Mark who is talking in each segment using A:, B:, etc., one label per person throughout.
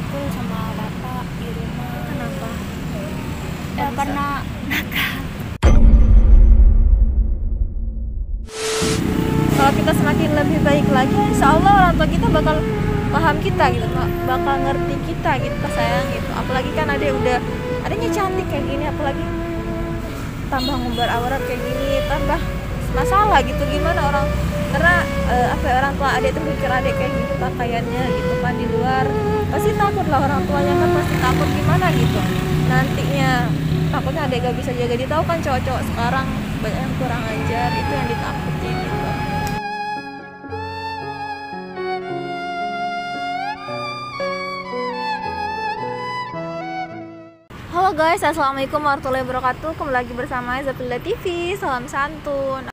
A: dipukul sama bapak di rumah.
B: Kenapa?
A: Karena nakal.
B: Kalau kita semakin lebih baik lagi, insya Allah orang tua kita bakal paham kita gitu, bakal ngerti kita gitu, sayang gitu. Apalagi kan adanya cantik kayak gini, apalagi tambah ngumbar aurat kayak gini, tambah masalah gitu. Gimana orang, karena orang tua adek itu mikir adek kayak gitu pakaiannya gitu kan di luar, pasti takut lah, orang tuanya kan pasti takut gimana gitu nantinya, takutnya adek gak bisa jaga. Dia tahu kan cowok-cowok sekarang banyak yang kurang ajar, itu yang ditakutin gitu. Halo guys, assalamualaikum warahmatullahi wabarakatuh. Kembali lagi bersama Zafilda TV. Salam santun.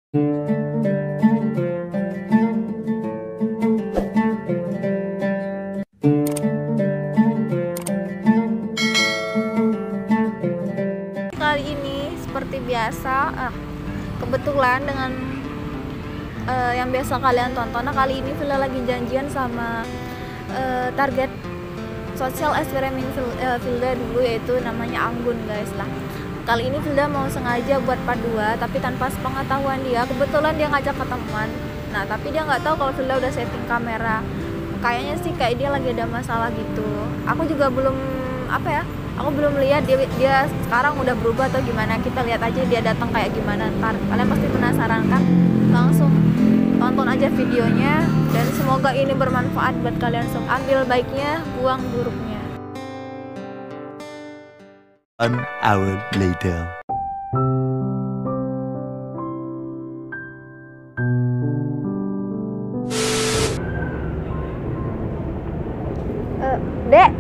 B: Kali ini seperti biasa, kebetulan dengan yang biasa kalian tonton. Nah, kali ini Filda lagi janjian sama target sosial eksperimen Filda dulu, yaitu namanya Anggun guys lah. Kali ini Filda mau sengaja buat part 2 tapi tanpa sepengetahuan dia. Kebetulan dia ngajak ketemuan, nah tapi dia nggak tahu kalau Filda udah setting kamera. Kayaknya sih kayak dia lagi ada masalah gitu. Aku juga belum aku belum lihat dia sekarang udah berubah atau gimana. Kita lihat aja dia datang kayak gimana ntar. Kalian pasti penasaran kan? Langsung tonton aja videonya, dan semoga ini bermanfaat buat kalian semua. Ambil baiknya, buang buruknya.
C: 1 hour later.
B: Dek,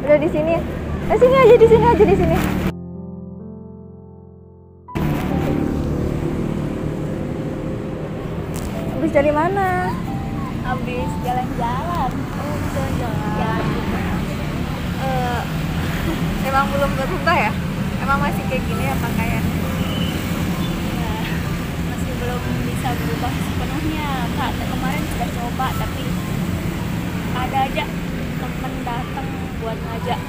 B: udah di sini. Sini aja, di sini. Habis dari mana?
A: Habis jalan-jalan.
B: Oh, jalan-jalan.
A: Ya,
B: Emang belum berubah ya? Emang masih kayak gini ya pakaian?
A: ya, masih belum bisa berubah sepenuhnya. Kak, kemarin sudah coba tapi ada aja temen datang buat ngajak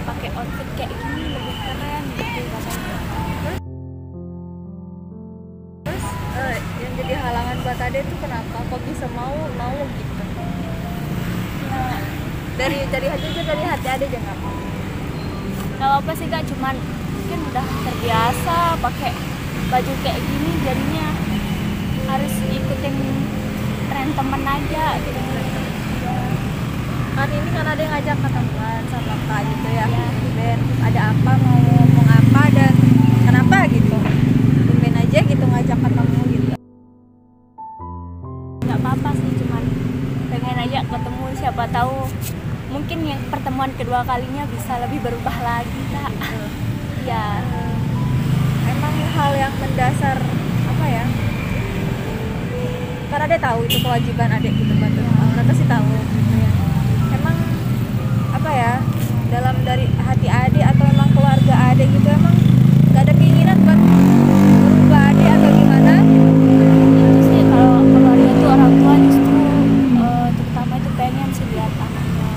A: pakai outfit kayak gini lebih keren gitu katanya.
B: Terus yang jadi halangan buat Ade itu kenapa? Kok bisa mau gitu?
A: Nah,
B: Dari hati Ade aja nggak mau.
A: nggak apa sih Kak, cuman mungkin udah terbiasa pakai baju kayak gini, jadinya harus ikutin tren temen aja gitu. Ya.
B: Kan ini kan ada yang ngajak ketemuan sama Kak gitu ya.
A: Iya.
B: Ben, ada apa, mau ngomong apa, dan kenapa gitu? Ben aja gitu ngajak ketemu gitu.
A: Nggak apa-apa sih, cuman pengen aja ketemu, siapa tahu mungkin yang pertemuan kedua kalinya bisa lebih berubah lagi Kak. Ya,
B: Emang hal yang mendasar apa ya? Karena Ade tahu itu kewajiban Ade gitu, bantu mereka sih tahu gitu ya. Emang apa ya? Dalam dari hati Ade atau emang keluarga Ade gitu, emang gak ada keinginan buat berubah Ade atau gimana?
A: itu sih kalau keluarga tuh orang tua justru terutama itu pengen sih lihat anaknya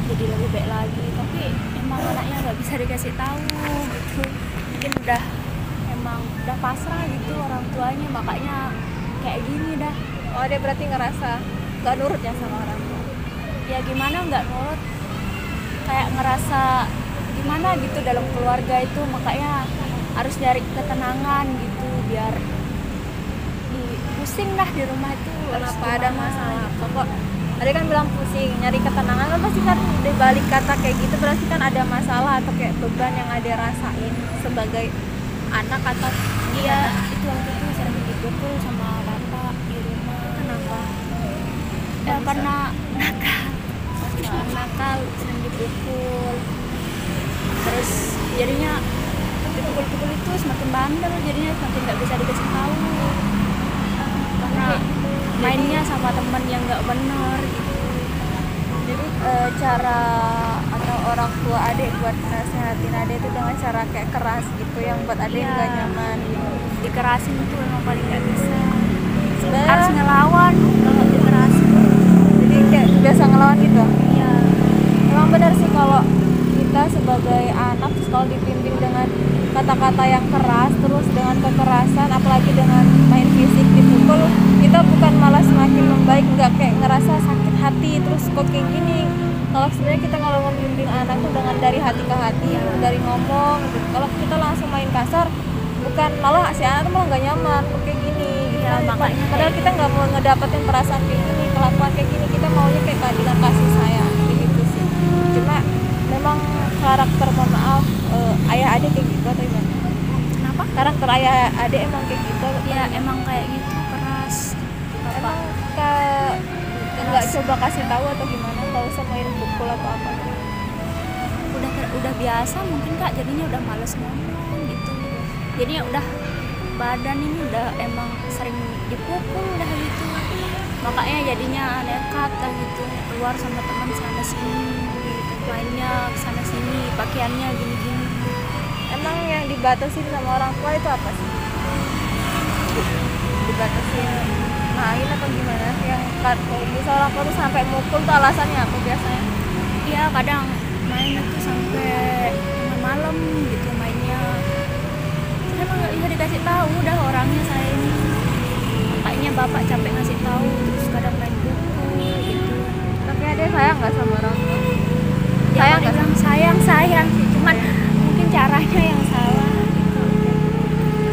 A: jadi lebih baik lagi, tapi emang anaknya nggak bisa dikasih tahu gitu. Mungkin udah pasrah gitu orang tuanya, makanya kayak gini dah.
B: Oh, Ade berarti ngerasa gak nurut ya sama orang tua.
A: Ya gimana nggak nurut, kayak ngerasa gimana gitu dalam keluarga itu, makanya harus cari ketenangan gitu biar pusing lah di rumah itu. Harus
B: Kenapa ada
A: gimana
B: masalah?
A: gitu.
B: Kok Ade kan bilang pusing, nyari ketenangan, kan pasti kan di balik kata kayak gitu berarti kan ada masalah atau kayak beban yang Ade rasain sebagai anak atau
A: Iya, itu waktu itu sering dipukul sama bapak di rumah.
B: kenapa?
A: Karena nakal.
B: Nakal.
A: Sering dipukul, terus jadinya dipukul-pukul itu semakin bandel, jadinya semakin nggak bisa dikasih tahu karena mainnya sama teman yang nggak benar gitu.
B: Jadi cara atau orang tua Ade buat nasehatin Ade itu dengan cara kayak keras gitu, yang buat Ade
A: Iya.
B: nggak nyaman gitu.
A: Dikerasin itu emang paling nggak bisa,
B: Sebenarnya
A: harus ngelawan kalau dikerasin.
B: jadi kayak Kalau sebenarnya kita kalau membimbing anak tuh dengan dari hati ke hati, dari ngomong gitu. Kalau kita langsung main kasar, bukan malah si anak tuh malah nggak nyaman kok kayak gini.
A: Ya, makanya
B: Padahal kita nggak mau ngedapetin perasaan kayak gini, kelakuan kayak gini, kita maunya kayak keadilan kasih sayang gitu sih. Cuma memang karakter, mohon maaf, ayah adik kayak gitu atau gimana?
A: Kenapa?
B: Karakter ayah adik emang kayak gitu.
A: Ya emang kayak gitu, keras.
B: Emang nggak coba kasih tahu atau gimana? Nggak usah main pukul atau apa?
A: Udah biasa mungkin Kak, jadinya udah males ngomong gitu. Jadinya udah badan ini udah emang sering dipukul udah gitu. Makanya jadinya nekat dah gitu, keluar sama teman sana sini gitu, mainnya sana sini, pakaiannya gini-gini.
B: Emang yang dibatasin sama orang tua itu apa sih? Dibatasin main atau gimana? Yang kalau bisa orang tua tuh sampai mukul tuh alasannya apa biasanya?
A: Iya, kadang main itu sampai tengah malam gitu mainnya. Saya emang nggak bisa dikasih tahu udah orangnya saya ini. Makanya bapak capek ngasih tahu, terus kadang main pukul gitu.
B: Tapi ada sayang nggak sama orang tua?
A: Ya,
B: Sayang nggak?
A: sayang sih, cuman mungkin caranya yang salah gitu.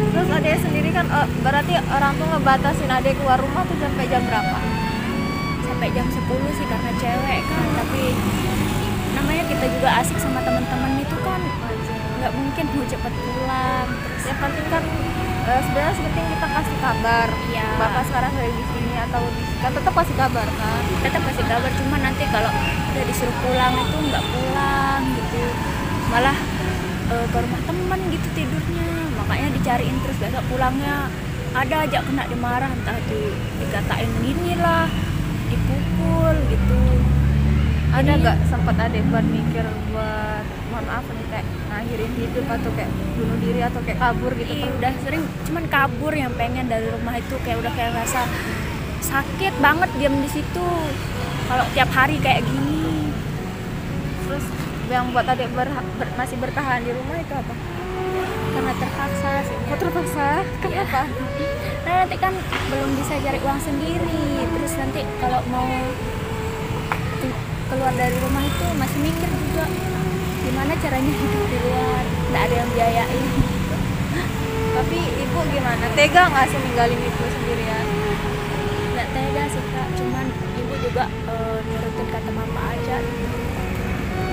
B: Terus adek sendiri kan berarti orang tua ngebatasin adek keluar rumah tuh sampai jam berapa?
A: Sampai jam 10 sih karena cewek kan, tapi namanya kita juga asik sama teman-teman itu kan, nggak mungkin mau cepet pulang. Terus
B: Yang penting kan sebenarnya sepenting kita kasih kabar.
A: Iya.
B: Bapak sekarang ada di sini atau kan tetap kasih kabar kan?
A: tetap kasih kabar, cuma nanti kalau udah disuruh pulang itu nggak pulang gitu, malah ke rumah teman gitu tidurnya. Makanya dicariin terus, besok pulangnya ada aja kena dimarah, entah dikatain gini lah, dipukul gitu.
B: Ada
A: Jadi-
B: nggak sempat adek buat mikir buat mohon maaf nih kayak ngakhirin hidup atau kayak bunuh diri atau kayak kabur gitu?
A: Ih, udah sering, cuman kabur yang pengen dari rumah itu, kayak udah kayak rasa sakit banget diam di situ kalau tiap hari kayak gini.
B: Terus yang buat adek masih bertahan di rumah itu apa?
A: Karena terpaksa sih.
B: Kok terpaksa? Kenapa?
A: Nah, nanti kan belum bisa cari uang sendiri, terus nanti kalau mau keluar dari rumah itu masih mikir juga gimana caranya hidup di luar, nggak ada yang biayain.
B: Tapi ibu gimana? Tega nggak sih ninggalin ibu sendirian?
A: Nggak tega sih Kak, cuman ibu juga nurutin kata mama aja gitu.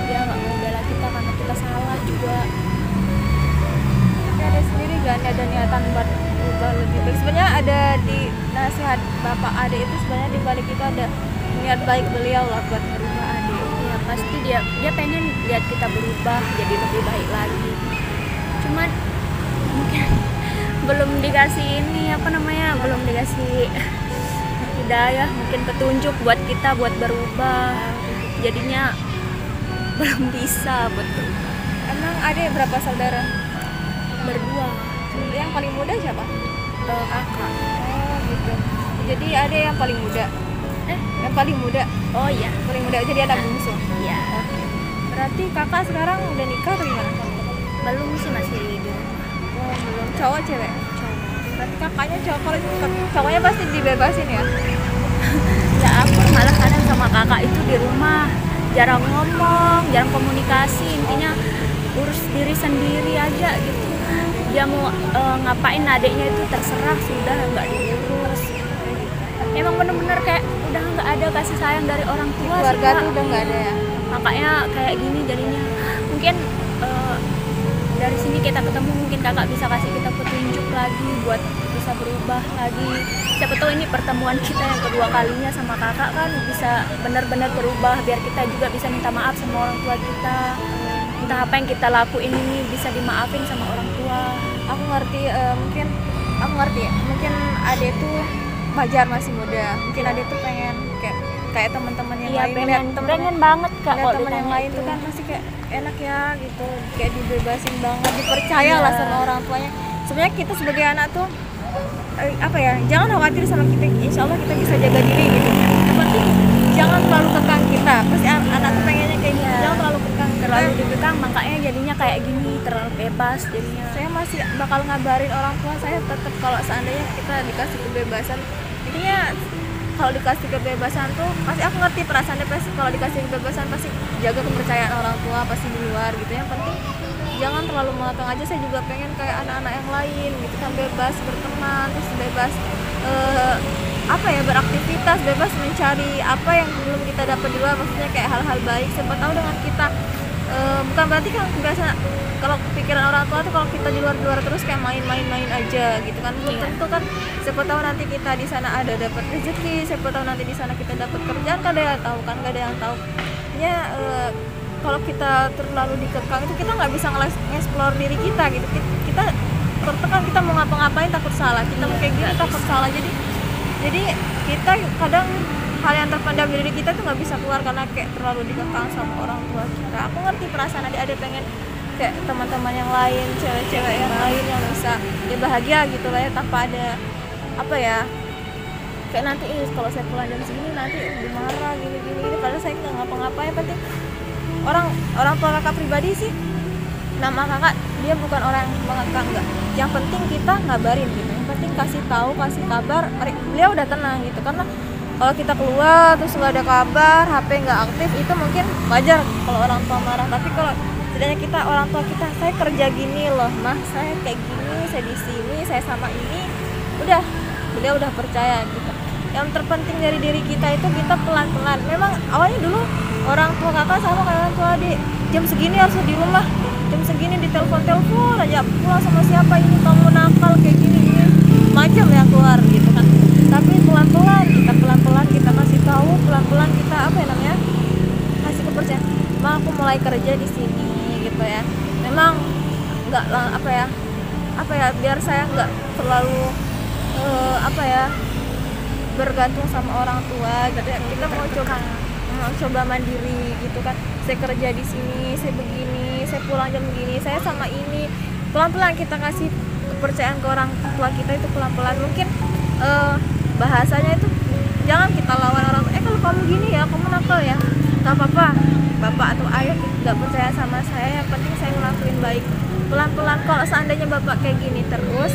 A: Dia nggak mau bela kita karena kita salah juga.
B: Tapi ada sendiri gak ada niatan buat berubah lebih baik? Sebenarnya ada di nasihat bapak adek itu, sebenarnya di balik itu ada niat baik beliau lah buat merubah adek.
A: Ya pasti dia pengen lihat kita berubah jadi lebih baik lagi. Cuman mungkin belum dikasih ini apa namanya, belum dikasih hidayah, mungkin petunjuk buat kita buat berubah. Jadinya belum bisa buat berubah.
B: Emang adek berapa saudara?
A: Berdua,
B: Yang paling muda siapa?
A: kakak.
B: Oh gitu. Jadi adek yang paling muda. Yang paling muda.
A: Oh iya,
B: Paling muda jadi anak bungsu.
A: iya.
B: Berarti kakak sekarang udah nikah atau gimana?
A: Belum sih, masih di rumah.
B: Oh, belum. Cowok cewek?
A: Cowok.
B: Berarti kakaknya cowok, kalau cowoknya pasti dibebasin ya?
A: Ya aku malah kadang sama kakak itu di rumah jarang ngomong, jarang komunikasi, intinya urus diri sendiri aja gitu. Dia mau ngapain adiknya itu terserah, sudah nggak diurus. Emang bener-bener kayak udah nggak ada kasih sayang dari orang tua sih,
B: Keluarga
A: Kak.
B: tuh udah nggak ada ya?
A: Makanya kayak gini jadinya. Mungkin dari sini kita ketemu, mungkin kakak bisa kasih kita petunjuk lagi buat bisa berubah lagi. Siapa tahu ini pertemuan kita yang kedua kalinya sama kakak kan bisa benar-benar berubah, biar kita juga bisa minta maaf sama orang tua kita. Entah apa yang kita lakuin ini bisa dimaafin sama orang tua.
B: Aku ngerti, mungkin aku ngerti ya. Mungkin adek tuh wajar masih muda. Mungkin adek tuh pengen kayak teman-teman yang
A: Iya,
B: lain. Lihat
A: pengen banget Kak
B: lihat
A: kalau
B: teman yang
A: ditanya
B: lain
A: itu.
B: tuh kan pasti kayak enak ya gitu, kayak dibebasin banget, dipercaya lah
A: Iya.
B: sama orang tuanya. Sebenarnya kita sebagai anak tuh apa ya, jangan khawatir sama kita, insya Allah kita bisa jaga diri gitu. Yang penting jangan terlalu kekang kita. Pasti anak tuh pengennya kayak gitu,
A: Iya.
B: jangan terlalu kekang.
A: Terlalu dikekang, makanya jadinya kayak gini, terlalu bebas jadinya.
B: Saya masih bakal ngabarin orang tua saya tetap kalau seandainya kita dikasih kebebasan. Intinya kalau dikasih kebebasan tuh pasti aku ngerti perasaannya, pasti kalau dikasih kebebasan pasti jaga kepercayaan orang tua pasti di luar gitu. Yang penting jangan terlalu mengekang aja. Saya juga pengen kayak anak-anak yang lain gitu kan, bebas berteman, terus bebas beraktivitas, bebas mencari apa yang belum kita dapat di luar, maksudnya kayak hal-hal baik. Siapa tahu dengan kita bukan berarti kan biasa kalau pikiran orang tua tuh kalau kita di luar terus kayak main-main aja gitu kan, belum tentu kan. Siapa tahu nanti kita di sana ada dapat rezeki, siapa tahu nanti di sana kita dapat kerjaan, kan ada yang tahu kan, gak ada yang tahu ya. Kalau kita terlalu dikekang itu kita nggak bisa nge-explore diri kita gitu. Kita tertekan, kita mau ngapa-ngapain takut salah, kita mau kayak gini takut salah. Jadi kita kadang hal yang terpendam di diri kita tuh nggak bisa keluar karena kayak terlalu dikekang sama orang tua kita. Aku ngerti perasaan adik-adik pengen kayak teman-teman yang lain, cewek-cewek yang lain yang bisa ya bahagia gitu lah ya, tanpa ada kayak nanti kalau saya pulang jam segini nanti dimarah gini padahal saya nggak ngapa-ngapain. Penting orang tua kakak pribadi sih, nama kakak dia bukan orang yang mengekang, enggak. Yang penting kita ngabarin gitu, yang penting kasih tahu, kasih kabar, beliau udah tenang gitu. Karena kalau kita keluar terus nggak ada kabar, HP nggak aktif, itu mungkin wajar kalau orang tua marah. Tapi kalau setidaknya kita, orang tua kita, saya kerja gini loh mah, saya kayak gini, saya di sini, saya sama ini, udah beliau udah percaya gitu. Yang terpenting dari diri kita itu kita pelan-pelan. Memang awalnya dulu orang tua kakak sama kayak orang tua adik, jam segini harus di rumah, jam segini ditelepon aja, pulang sama siapa, ini kamu nakal kayak gini macam yang keluar gitu kan. Tapi pelan-pelan kita kasih tahu, pelan-pelan kita kasih kepercayaan. Aku mulai kerja di sini gitu ya. Memang nggak biar saya nggak terlalu bergantung sama orang tua gitu ya. Kita mau coba mandiri gitu kan. Saya kerja di sini, saya begini, saya pulang jam begini, saya sama ini. Pelan-pelan kita kasih kepercayaan ke orang tua kita itu pelan-pelan. Mungkin bahasanya itu jangan kita lawan orang tua. Kalau kamu gini ya, kamu nakal ya, nggak apa-apa. Bapak atau ayah nggak percaya sama saya, yang penting saya ngelakuin baik. Pelan-pelan. Kalau seandainya bapak kayak gini terus,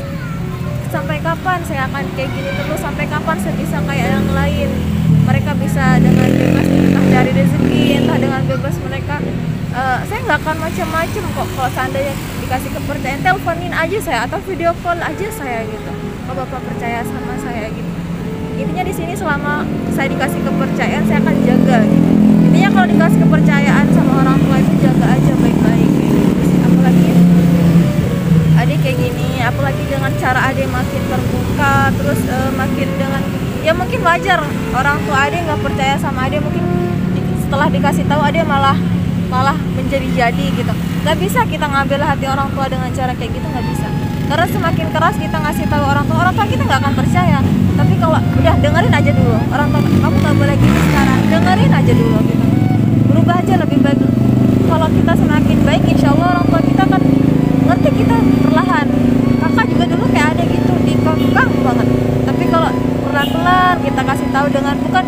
B: sampai kapan saya akan kayak gini terus? Sampai kapan saya bisa kayak yang lain? Mereka bisa dengan bebas entah cari rezeki, entah dengan bebas mereka. Saya nggak akan macam-macam kok kalau seandainya dikasih kepercayaan. Teleponin aja saya atau video call aja saya gitu. Kalau bapak percaya sama saya gitu. Intinya di sini selama saya dikasih kepercayaan, saya akan jaga gitu. Intinya kalau dikasih kepercayaan sama orang tua itu jaga aja baik-baik gitu. Apalagi adik kayak gini, apalagi dengan cara adik makin terbuka, terus makin dengan ya mungkin wajar orang tua adik nggak percaya sama adik, mungkin setelah dikasih tahu adik malah menjadi gitu. Nggak bisa kita ngambil hati orang tua dengan cara kayak gitu, nggak bisa. Karena semakin keras kita ngasih tahu orang tua kita nggak akan percaya. Tapi kalau udah dengerin aja dulu, orang tua kamu nggak boleh gini sekarang, dengerin aja dulu gitu. Berubah aja lebih baik. Kalau kita semakin baik, insya Allah orang tua kita akan ngerti kita perlahan. Kakak juga dulu kayak ada gitu, dikekang banget. Tapi kalau pelan-pelan kita kasih tahu dengan bukan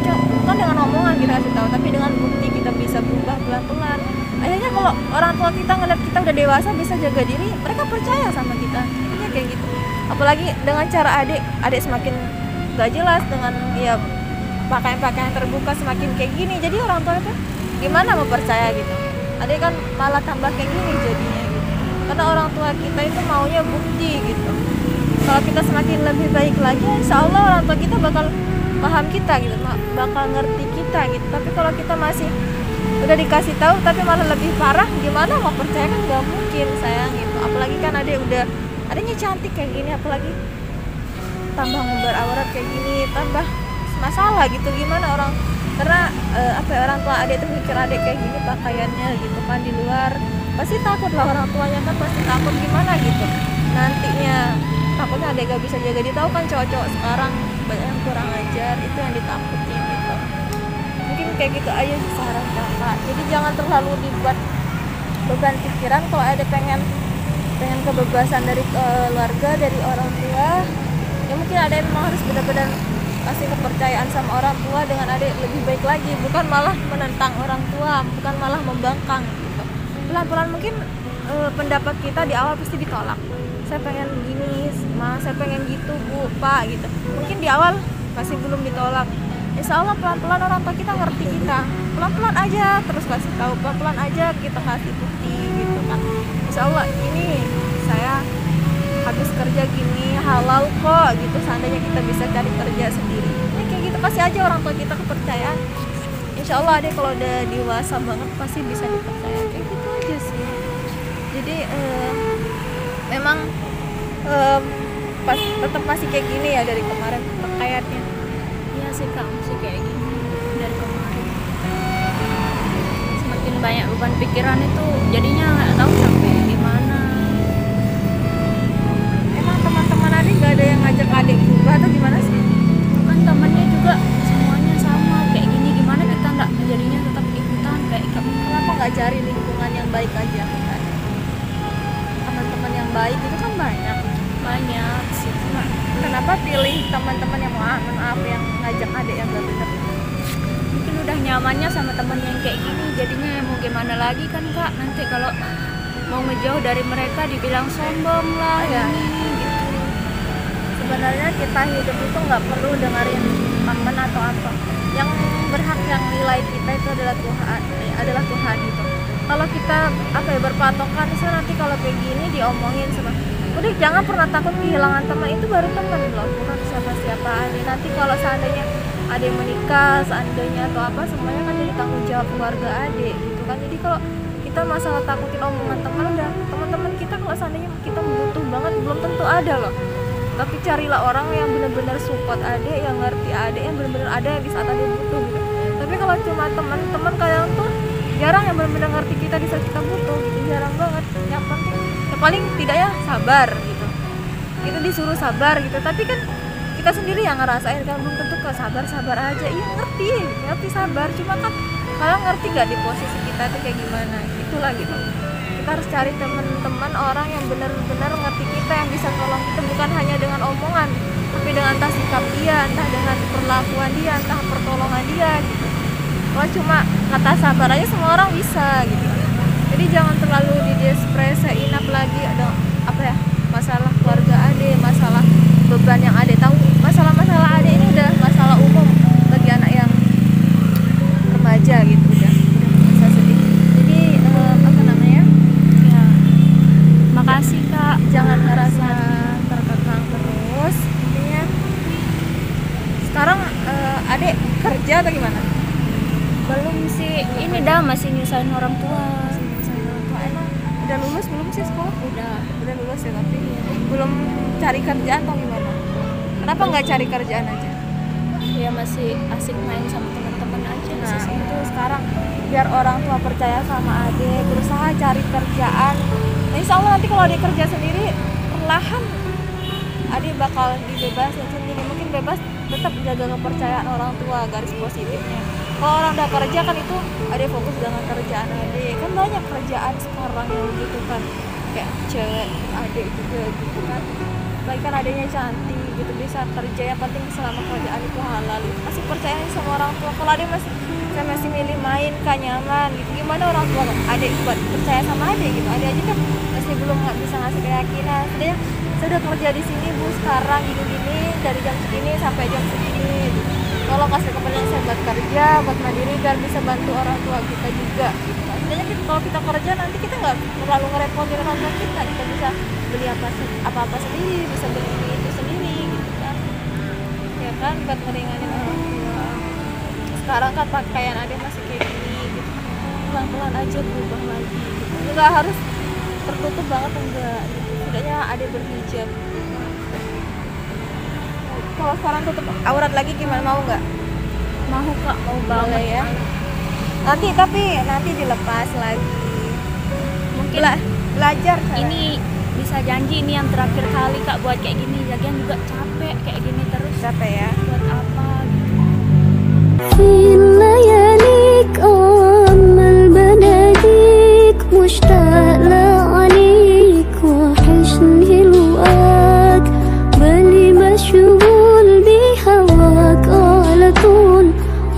B: dengan omongan kita kasih tahu, tapi dengan bukti kita bisa berubah pelan-pelan. Akhirnya kalau orang tua kita ngeliat kita udah dewasa bisa jaga diri, mereka percaya sama kita. Intinya kayak gitu. Apalagi dengan cara adik semakin gak jelas dengan ya pakaian terbuka semakin kayak gini. Jadi orang tua itu gimana mau percaya gitu? Adik kan malah tambah kayak gini jadinya gitu. Karena orang tua kita itu maunya bukti gitu. Kalau kita semakin lebih baik lagi, insya Allah orang tua kita bakal paham kita gitu, bakal ngerti kita gitu. Tapi kalau kita masih udah dikasih tahu tapi malah lebih parah, gimana mau percaya? Kan nggak mungkin sayang gitu. Apalagi kan adanya cantik kayak gini, apalagi tambah ngumbar aurat kayak gini, tambah masalah gitu. Gimana orang, karena orang tua adik itu mikir adik kayak gini pakaiannya gitu kan di luar, pasti takut lah orang tuanya kan, pasti takut gimana gitu nantinya. Takutnya adik gak bisa jaga. Dia tahu kan cowok-cowok sekarang banyak yang kurang ajar, itu yang ditakutin gitu. Mungkin kayak gitu aja sih saran kakak. Jadi jangan terlalu dibuat beban pikiran. Kalau ada pengen kebebasan dari keluarga, dari orang tua, ya mungkin ada yang memang harus benar-benar kasih kepercayaan sama orang tua dengan adik lebih baik lagi, bukan malah menentang orang tua, bukan malah membangkang gitu. Pelan-pelan mungkin pendapat kita di awal pasti ditolak. Saya pengen gini, Ma, saya pengen gitu, Bu, Pak gitu. Mungkin di awal masih belum ditolak. insya Allah pelan-pelan orang tua kita ngerti kita, pelan-pelan aja terus kasih tahu, pelan-pelan aja kita kasih bukti gitu kan. Insya Allah ini saya habis kerja gini halal kok gitu, seandainya kita bisa cari kerja sendiri ini kayak gitu, kasih aja orang tua kita kepercayaan. Insya Allah deh kalau udah dewasa banget pasti bisa dipercaya, kayak gitu aja sih. Jadi memang pas tetap masih kayak gini ya dari kemarin pakaiannya.
A: Iya sih kak, masih kayak gini dari kemarin. Semakin banyak beban pikiran itu jadinya nggak tahu sampai gimana.
B: Emang teman-teman adik nggak ada yang ngajak adik berubah atau gimana sih?
A: Kan temannya juga semuanya sama kayak gini, gimana kita nggak jadinya tetap ikutan kayak kamu.
B: Kenapa nggak cari lingkungan yang baik aja kan? Teman-teman yang baik itu kan banyak
A: sih.
B: Cuma kenapa pilih teman-teman yang maaf yang ngajak adik yang gak bener?
A: Mungkin udah nyamannya sama temen yang kayak gini, jadinya ya mau gimana lagi kan kak, nanti kalau mau ngejauh dari mereka dibilang sombong lah
B: Ya.
A: ini gitu.
B: Sebenarnya kita hidup itu nggak perlu dengerin teman atau apa. Yang berhak yang nilai kita itu adalah Tuhan gitu. Kalau kita berpatokan misalnya nanti kalau kayak gini diomongin sama, udah jangan pernah takut kehilangan teman, itu baru teman loh, bukan siapa-siapa. Nanti kalau seandainya ada yang menikah, seandainya atau apa, semuanya kan jadi tanggung jawab keluarga adik gitu kan. Jadi kalau kita masalah takutin omongan teman, udah teman-teman kita kalau seandainya kita butuh banget belum tentu ada loh. Tapi carilah orang yang benar-benar support adik, yang ngerti adik, yang benar-benar ada yang di saat adik butuh gitu. Tapi kalau cuma teman-teman kadang tuh jarang yang benar-benar ngerti kita di saat kita butuh gitu, jarang banget. Yang penting ya paling tidak ya sabar gitu, kita disuruh sabar gitu, tapi kan kita sendiri yang ngerasain kan, belum tentu ke sabar aja. Iya ngerti sabar, cuma kan kalian ngerti gak di posisi kita tuh kayak gimana, itulah gitu. Kita harus cari teman-teman orang yang benar-benar ngerti kita, yang bisa tolong kita, bukan hanya dengan omongan tapi dengan entah sikap dia, entah dengan perlakuan dia, entah pertolongan dia gitu. Kalau cuma kata sabar aja semua orang bisa gitu. Jadi jangan terlalu didespresein, apalagi ada masalah keluarga adik, masalah beban yang adik tahu. Masalah-masalah adik ini udah masalah umum bagi anak yang remaja gitu, udah bisa sedih. Jadi
A: Ya, makasih kak.
B: jangan ngerasa terkekang terus. Intinya sekarang adik kerja atau gimana?
A: Belum sih, ini dah masih nyusahin orang tua.
B: Emang udah lulus belum sih sekolah? Udah lulus ya, tapi belum cari kerjaan atau gimana? Kenapa nggak cari kerjaan aja?
A: Ya masih asik main sama teman-teman aja.
B: Nah
A: sih.
B: itu sekarang biar orang tua percaya sama adik, berusaha cari kerjaan. Nah, insya Allah nanti kalau adik kerja sendiri, perlahan adik bakal dibebasin sendiri. Mungkin bebas, tetap jaga kepercayaan orang tua, garis positifnya. Kalau orang udah kerja kan itu adik fokus dengan kerjaan adik. Kan banyak kerjaan sekarang yang gitu kan, kayak cewek adik juga gitu kan. Baik kan adiknya cantik gitu, bisa kerja, yang penting selama kerjaan itu halal. Masih percaya sama orang tua. Kalau adik masih milih main kan nyaman gitu, gimana orang tua adik buat percaya sama adik gitu? Adik aja kan masih belum bisa ngasih keyakinan. Saya udah kerja di sini bu, sekarang gini-gini dari jam segini sampai jam segini gitu. Tolong kasih kepercayaan saya buat kerja, buat mandiri, biar bisa bantu orang tua kita juga gitu. Sebenarnya kalau kita kerja nanti kita nggak terlalu ngerepotin orang tua kita bisa beli apa-apa sendiri, bisa beli itu sendiri gitu kan. Ya kan, buat ngeringanin orang tua. Sekarang kan pakaian adik masih kayak gini gitu, pelan-pelan aja berubah lagi gitu. Nggak harus tertutup banget, enggak gitu. Setidaknya adik berhijab. Kalau sekarang tutup aurat lagi gimana, mau nggak?
A: Mau kak, mau
B: Boleh
A: banget
B: ya. Nanti dilepas lagi.
A: Mungkin
B: Belajar cara.
A: ini bisa janji ini yang terakhir kali kak buat kayak gini. Lagian juga capek kayak gini terus.
B: Capek ya.
A: Buat apa gitu.
D: في لياليك أمل بناديك مشتاق لعليك وحشني لقاك بالي مشغول بهواك على طول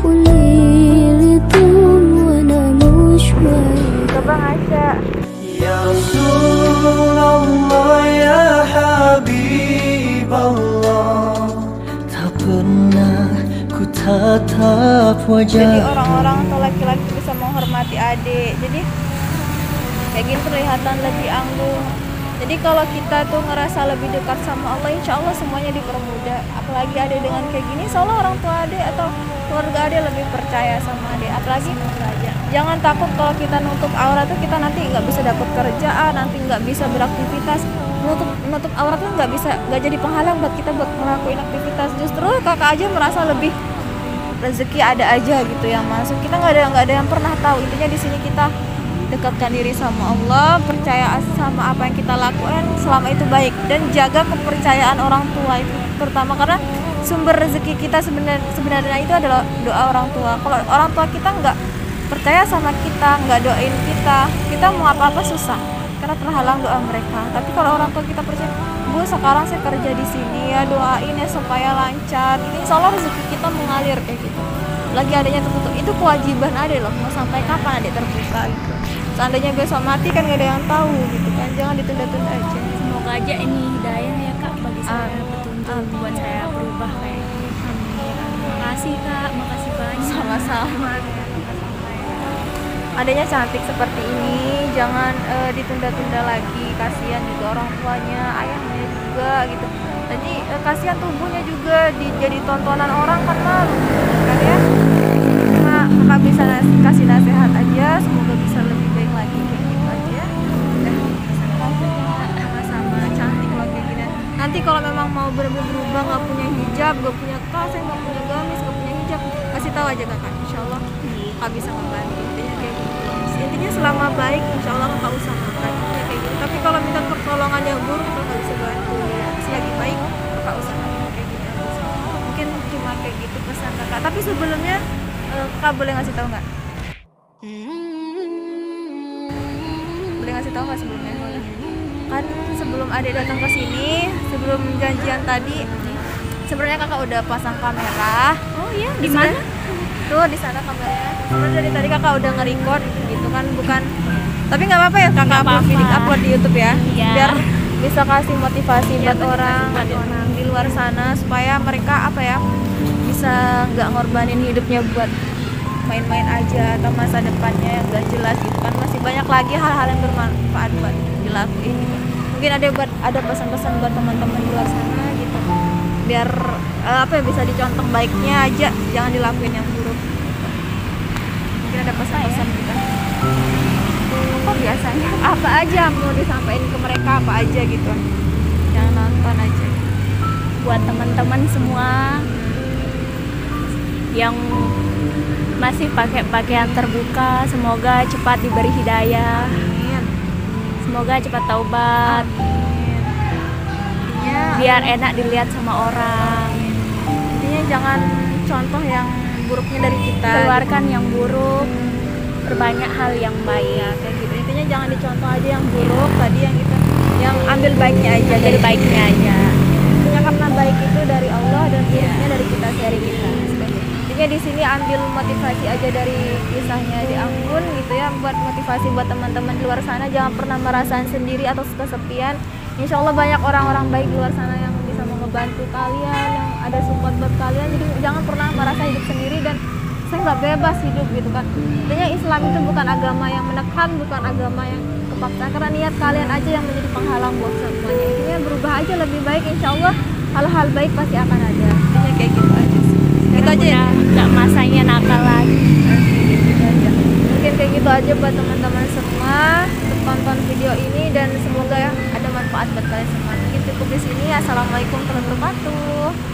D: والليل طول وأنا مش وعيك.
B: Coba ngaca.
E: Ya Rasulullah ya Habib Allah, tak pernah ku tatap tatap
B: Jadi
E: wajah.
B: orang-orang atau laki-laki bisa menghormati adik. Jadi kayak gini kelihatan lebih anggun. Jadi kalau kita tuh ngerasa lebih dekat sama Allah, insya Allah semuanya dipermudah. Apalagi ada dengan kayak gini, insya Allah orang tua adik atau keluarga adik lebih percaya sama adik. Apalagi jangan takut kalau kita nutup aurat tuh kita nanti nggak bisa dapat kerjaan, nanti nggak bisa beraktivitas. Nutup aurat tuh nggak jadi penghalang buat kita buat ngelakuin aktivitas. Justru kakak aja merasa lebih rezeki ada aja gitu yang masuk. Kita nggak ada yang pernah tahu. Intinya di sini kita dekatkan diri sama Allah, percaya sama apa yang kita lakukan selama itu baik, dan jaga kepercayaan orang tua itu terutama, karena sumber rezeki kita sebenarnya itu adalah doa orang tua. Kalau orang tua kita nggak percaya sama kita, nggak doain kita mau apa-apa susah karena terhalang doa mereka. Tapi kalau orang tua kita percaya, Bu sekarang saya kerja di sini ya, doain ya supaya lancar, ini insya Allah rezeki kita mengalir kayak gitu. Lagi adanya tertutup, itu kewajiban adek loh, mau sampai kapan adek terbuka gitu. Seandainya besok mati kan gak ada yang tahu gitu kan, jangan ditunda-tunda aja.
A: Semoga aja ini hidayah ya Kak bagi saya, petunjuk buat saya berubah kayak gini. Makasih Kak, makasih banyak.
B: Sama-sama. Adanya cantik seperti ini, jangan ditunda-tunda lagi. Kasihan juga orang tuanya, ayahnya juga gitu. Jadi kasihan tubuhnya juga jadi tontonan orang kan malu kan ya. Kakak bisa kasih nasihat aja, semoga bisa lebih baik lagi kayak gitu aja. Sama-sama, cantik kalau kayak gini. Nanti kalau memang mau berubah, nggak punya hijab, nggak punya tas, nggak punya gamis, nggak punya hijab, kasih tahu aja kakak, insya Allah kakak bisa membantu. Intinya kayak gitu. Intinya selama baik, insya Allah kakak usahakan kayak gitu. Tapi kalau minta pertolongan yang buruk, kakak bisa bantu ya. Selagi baik, kakak usahakan kayak gitu. Mungkin cuma kayak gitu pesan kakak. Tapi sebelumnya kakak boleh ngasih tahu nggak? Boleh ngasih tahu nggak sebelumnya? Kan sebelum adik datang ke sini, sebelum janjian tadi, sebenarnya kakak udah pasang kamera.
A: Oh iya, di mana?
B: Tuh di sana kameranya. Sebenarnya dari tadi kakak udah nge-record gitu kan, bukan. Tapi nggak apa-apa ya kakak upload di YouTube ya,
A: Iya.
B: biar bisa kasih motivasi buat
A: motivasi
B: orang
A: buat orang.
B: di luar sana supaya mereka apa ya, bisa nggak ngorbanin hidupnya buat main-main aja atau masa depannya yang gak jelas gitu kan. Masih banyak lagi hal-hal yang bermanfaat buat dilakuin gitu. Mungkin ada pesan-pesan buat teman-teman di luar sana gitu, biar apa ya, bisa dicontoh baiknya aja, jangan dilakuin yang buruk. Mungkin ada pesan-pesan gitu. Apa biasanya? Apa aja mau disampaikan ke mereka, apa aja gitu. Jangan nonton aja.
A: Buat teman-teman semua yang masih pakai pakaian terbuka, semoga cepat diberi hidayah,
B: Amin.
A: semoga cepat taubat,
B: Ya,
A: biar enak dilihat sama orang.
B: intinya jangan contoh yang buruknya dari kita.
A: Keluarkan yang buruk, perbanyak hal yang baik.
B: Kayak gitu. Intinya jangan dicontoh aja yang buruk tadi, yang itu, yang ambil baiknya aja.
A: Jadi baiknya aja.
B: Intinya karena baik itu dari Allah dan buruknya dari kita sendiri. Intinya di sini ambil motivasi aja dari kisahnya di Anggun gitu ya, buat motivasi buat teman-teman di luar sana. Jangan pernah merasakan sendiri atau kesepian. Insya Allah banyak orang-orang baik di luar sana yang bisa membantu kalian, yang ada support buat kalian. Jadi jangan pernah merasa hidup sendiri dan saya nggak bebas hidup gitu kan. Intinya Islam itu bukan agama yang menekan, bukan agama yang kepaksa, karena niat kalian aja yang menjadi penghalang buat semuanya. Intinya berubah aja lebih baik, insya Allah hal-hal baik pasti akan ada. Intinya kayak gitu aja sih. Gitu aja ya.
A: Nggak masanya nakal lagi.
B: Gitu aja. Mungkin kayak gitu aja buat teman-teman semua untuk tonton video ini, dan semoga ya ada manfaat buat kalian semua. Mungkin cukup di sini. Assalamualaikum warahmatullahi wabarakatuh.